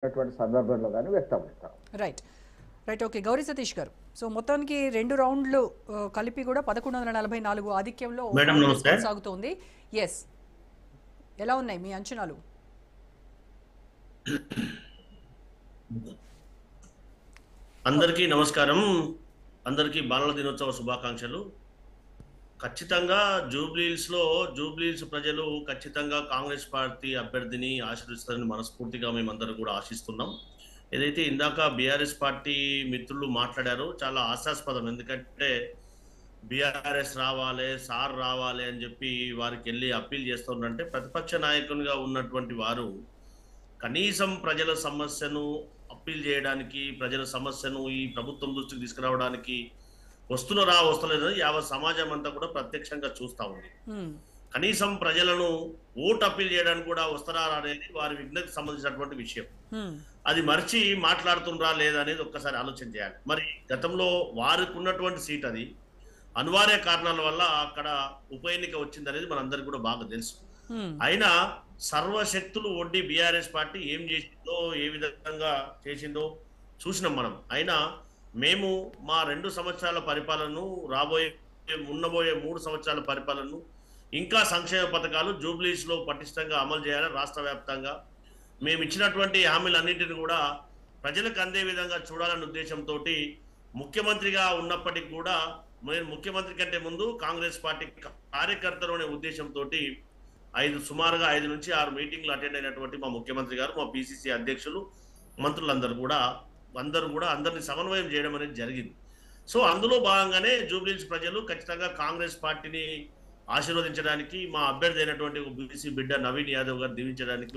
సందర్భంలో కానీ వ్యక్తమవుతాం. Right right okay Gowri Satish గారు. సో మొత్తానికి 2 రౌండ్లు కలిపి కూడా 1144 ఆధిక్యంలో కొనసాగుతోంది. ఎస్, ఎలా ఉన్నాయి మీ అంచనాలు? అందరికీ నమస్కారం. అందరికీ బాలల దినోత్సవ శుభాకాంక్షలు. ఖచ్చితంగా జూబ్లీహిల్స్ ప్రజలు ఖచ్చితంగా కాంగ్రెస్ పార్టీ అభ్యర్థిని ఆశీర్వదిస్తారని మనస్ఫూర్తిగా మేమందరం కూడా ఆశిస్తున్నాం. ఏదైతే ఇందాక బీఆర్ఎస్ పార్టీ మిత్రులు మాట్లాడారో చాలా ఆశాస్పదం. ఎందుకంటే బీఆర్ఎస్ రావాలి, సార్ రావాలి అని చెప్పి వారికి వెళ్ళి అప్పీల్ చేస్తున్నారంటే ప్రతిపక్ష నాయకునిగా ఉన్నటువంటి వారు కనీసం ప్రజల సమస్యను అప్పీల్ చేయడానికి, ప్రజల సమస్యను ఈ ప్రభుత్వం దృష్టికి తీసుకురావడానికి వస్తలేదు యావత్ సమాజం అంతా కూడా ప్రత్యక్షంగా చూస్తా ఉంది. కనీసం ప్రజలను ఓటు అప్పీల్ చేయడానికి కూడా వస్తారా అనేది వారి విజ్ఞతకు సంబంధించినటువంటి విషయం. అది మర్చి మాట్లాడుతుండ్రా లేదా అనేది ఒక్కసారి ఆలోచన చేయాలి. మరి గతంలో వారికి ఉన్నటువంటి సీట్ అది అనివార్య కారణాల వల్ల అక్కడ ఉప ఎన్నిక వచ్చింది అనేది మనందరికి కూడా బాగా తెలుసు. అయినా సర్వశక్తులు ఒడ్డి బీఆర్ఎస్ పార్టీ ఏం చేసిందో, ఏ విధంగా చేసిందో చూసినాం మనం. అయినా మేము మా 2 సంవత్సరాల పరిపాలనను, ఉండబోయే 3 సంవత్సరాల పరిపాలనను, ఇంకా సంక్షేమ పథకాలు జూబ్లీస్లో పటిష్టంగా అమలు చేయాలి. రాష్ట్ర వ్యాప్తంగా మేము ఇచ్చినటువంటి హామీలన్నింటినీ కూడా ప్రజలకు అందే విధంగా చూడాలనే ఉద్దేశంతో ముఖ్యమంత్రిగా ఉన్నప్పటికీ కూడా నేను ముఖ్యమంత్రి కంటే ముందు కాంగ్రెస్ పార్టీ కార్యకర్తలు అనే ఉద్దేశంతో సుమారుగా 5 నుంచి 6 మీటింగ్లు అటెండ్ అయినటువంటి మా ముఖ్యమంత్రి గారు, మా పిసిసి అధ్యక్షులు, మంత్రులందరూ కూడా అందరినీ సమన్వయం చేయడం అనేది జరిగింది. సో అందులో భాగంగానే జూబ్లీహిల్స్ ప్రజలు ఖచ్చితంగా కాంగ్రెస్ పార్టీని ఆశీర్వదించడానికి, మా అభ్యర్థి అయినటువంటి బీసీ బిడ్డ నవీన్ యాదవ్ గారు దీవించడానికి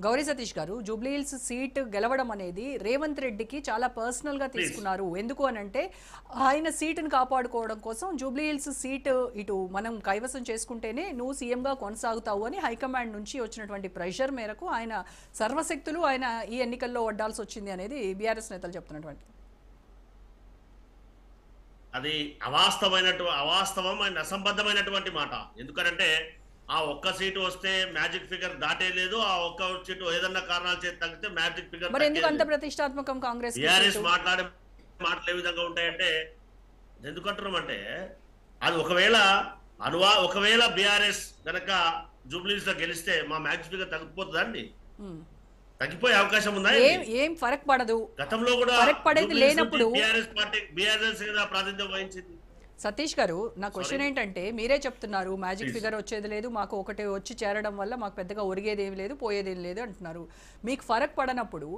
గౌరీ సతీష్ గారు, జూబ్లీహిల్స్ సీట్ గెలవడం అనేది రేవంత్ రెడ్డికి చాలా పర్సనల్ గా తీసుకున్నారు. ఎందుకు అనంటే ఆయన సీటును కాపాడుకోవడం కోసం జూబ్లీహిల్స్ సీట్ ఇటు మనం కైవసం చేసుకుంటేనే నువ్వు సీఎంగా కొనసాగుతావు అని హైకమాండ్ నుంచి వచ్చినటువంటి ప్రెషర్ మేరకు ఆయన సర్వశక్తులు ఆయన ఈ ఎన్నికల్లో వడ్డాల్సి వచ్చింది అనేది బీఆర్ఎస్ నేతలు చెప్తున్నటువంటి. అది అవాస్తవం అండ్ అసంబద్ధమైనటువంటి మాట. ఎందుకంటే ఆ ఒక్క సీటు వస్తే మ్యాజిక్ ఫిగర్ దాటేలేదు. ఆ ఒక్క సీటు ఏదన్నా కారణాలు చేసి తగ్గితే మ్యాజిక్ ఫిగర్. మరి ఎందుకు అంత ప్రతిష్టాత్మకం కాంగ్రెస్? బీఆర్ఎస్ మాట్లాడే మాటలు ఏ విధంగా ఉంటాయంటే ఎందుకంటున్నామంటే అది ఒకవేళ బీఆర్ఎస్ గనక జూబ్లీహిల్స్ లో గెలిస్తే మా మ్యాజిక్ ఫిగర్ తగ్గిపోతుందా అండి? తగ్గిపోయే అవకాశం ఉందా? ఏం ఫరక్ పడదు. గతంలో కూడా ఫరక్ పడేది లేనప్పుడు బీఆర్ఎస్ ప్రాతినిధ్యం వహించింది. సతీష్ గారు, నా క్వశ్చన్ ఏంటంటే మీరే చెప్తున్నారు మ్యాజిక్ ఫిగర్ వచ్చేది లేదు, మాకు ఒకటి వచ్చి చేరడం వల్ల మాకు పెద్దగా ఒరిగేదేమి లేదు, పోయేదేమి లేదు అంటున్నారు. మీకు ఫరక్ పడనప్పుడు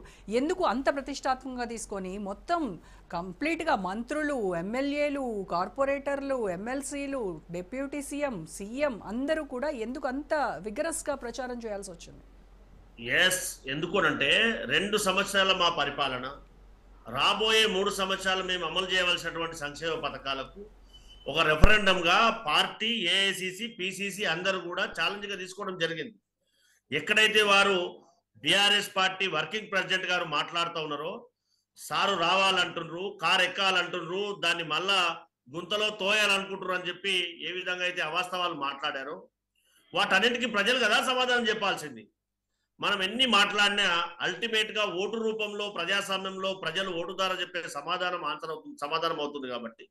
ఎందుకు అంత ప్రతిష్టాత్మకంగా తీసుకొని మొత్తం కంప్లీట్గా మంత్రులు, ఎమ్మెల్యేలు, కార్పొరేటర్లు, ఎమ్మెల్సీలు, డిప్యూటీ సీఎం అందరూ కూడా ఎందుకు అంత విగరస్గా ప్రచారం చేయాల్సి వచ్చింది? ఎందుకు అంటే 2 సంవత్సరాల మా పరిపాలన, రాబోయే 3 సంవత్సరాలు మేము అమలు చేయవలసినటువంటి సంక్షేమ పథకాలకు ఒక రెఫరెండంగా పార్టీ, ఏఐసిసి, పిసిసి అందరూ కూడా ఛాలెంజ్గా తీసుకోవడం జరిగింది. ఎక్కడైతే వారు బీఆర్ఎస్ పార్టీ వర్కింగ్ ప్రెసిడెంట్ గారు మాట్లాడుతూ ఉన్నారో, సారు రావాలంటున్నారు, కారు ఎక్కాలంటున్నారు, దాన్ని మళ్ళా గుంతలో తోయాలనుకుంటున్నారు అని చెప్పి ఏ విధంగా అయితే అవాస్తవాలు మాట్లాడారో వాటన్నిటికీ ప్రజలు కదా సమాధానం చెప్పాల్సింది. మనం ఎన్ని మాట్లాడినా అల్టిమేట్ గా ఓటు రూపంలో ప్రజాస్వామ్యంలో ప్రజలు ఓటు ద్వారా చెప్పే సమాధానం అవుతుంది కాబట్టి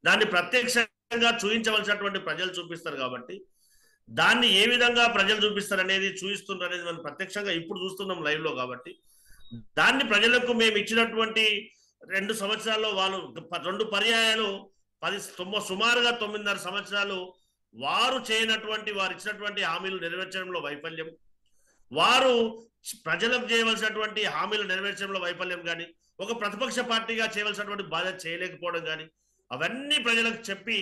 దాన్ని ప్రత్యక్షంగా చూపించవలసినటువంటి ప్రజలు చూపిస్తారు. కాబట్టి దాన్ని ఏ విధంగా ప్రజలు చూపిస్తారు అనేది చూపిస్తున్నారు అనేది మనం ప్రత్యక్షంగా ఇప్పుడు చూస్తున్నాం లైవ్ లో. కాబట్టి దాన్ని ప్రజలకు మేము ఇచ్చినటువంటి 2 సంవత్సరాల్లో వాళ్ళు 2 పర్యాయాలు సుమారుగా 9.5 సంవత్సరాలు వారు చేయనటువంటి, వారు ఇచ్చినటువంటి హామీలు నెరవేర్చడంలో వైఫల్యం, వారు ప్రజలకు చేయవలసినటువంటి హామీలు నెరవేర్చడంలో వైఫల్యం కానీ, ఒక ప్రతిపక్ష పార్టీగా చేయవలసినటువంటి బాధ్యత చేయలేకపోవడం కానీ, అవన్నీ ప్రజలకు చెప్పి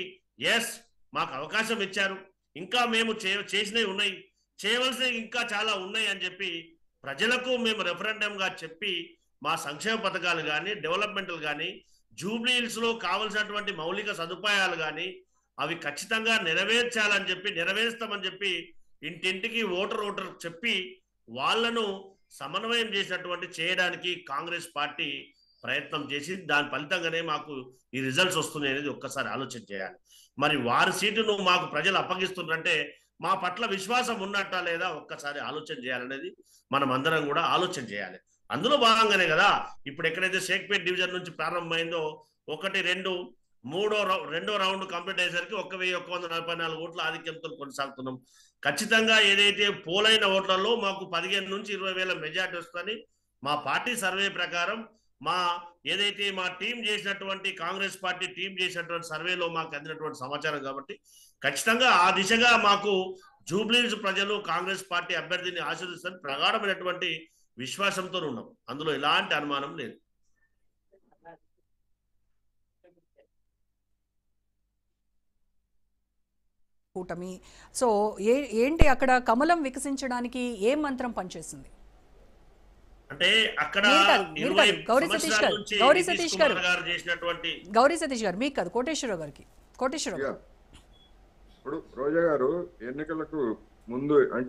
మాకు అవకాశం ఇచ్చారు, ఇంకా మేము చేసినవి ఉన్నాయి, చేయవలసినవి ఇంకా చాలా ఉన్నాయి అని చెప్పి ప్రజలకు మేము రెఫరెండంగా చెప్పి మా సంక్షేమ పథకాలు కానీ, డెవలప్మెంట్లు కానీ, జూబ్లీహిల్స్ లో కావలసినటువంటి మౌలిక సదుపాయాలు కానీ అవి ఖచ్చితంగా నెరవేర్స్తామని చెప్పి ఇంటింటికి ఓటర్ చెప్పి వాళ్లను సమన్వయం చేయడానికి కాంగ్రెస్ పార్టీ ప్రయత్నం చేసి దాని ఫలితంగానే మాకు ఈ రిజల్ట్స్ వస్తున్నాయి అనేది ఒక్కసారి ఆలోచన చేయాలి. మరి వారి సీటును మాకు ప్రజలు అప్పగిస్తున్నారంటే మా పట్ల విశ్వాసం ఉన్నట్టా లేదా ఒక్కసారి ఆలోచన చేయాలనేది మనం అందరం కూడా ఆలోచన చేయాలి. అందులో భాగంగానే కదా ఇప్పుడు ఎక్కడైతే షేక్పేట్ డివిజన్ నుంచి ప్రారంభమైందో 1, 2, రెండో రౌండ్ కంప్లీట్ అయ్యేసరికి 1144 ఓట్ల ఆధిక్యంతో కొనసాగుతున్నాం. ఖచ్చితంగా ఏదైతే పోలైన ఓట్లలో మాకు 15 నుంచి 20 వేల మెజార్టీ వస్తుందని మా పార్టీ సర్వే ప్రకారం ఏదైతే మా టీం చేసినటువంటి కాంగ్రెస్ పార్టీ టీం చేసినటువంటి సర్వేలో మాకు అందినటువంటి సమాచారం కాబట్టి ఖచ్చితంగా ఆ దిశగా మాకు జూబ్లీహిల్స్ ప్రజలు కాంగ్రెస్ పార్టీ అభ్యర్థిని ఆశీర్వదిస్తారని ప్రగాఢమైనటువంటి విశ్వాసంతో ఉన్నాం. అందులో ఎలాంటి అనుమానం లేదు. కూటమి సో ఏంటి అక్కడ కమలం వికసించడానికి ఏ మంత్రం పనిచేస్తుంది అంటే అక్కడ గౌరీ సతీష్ గారు మీకు కాదు, కోటేశ్వరరావు గారికి. ఇప్పుడు రోజా గారు ఎన్నికలకు ముందు అంటే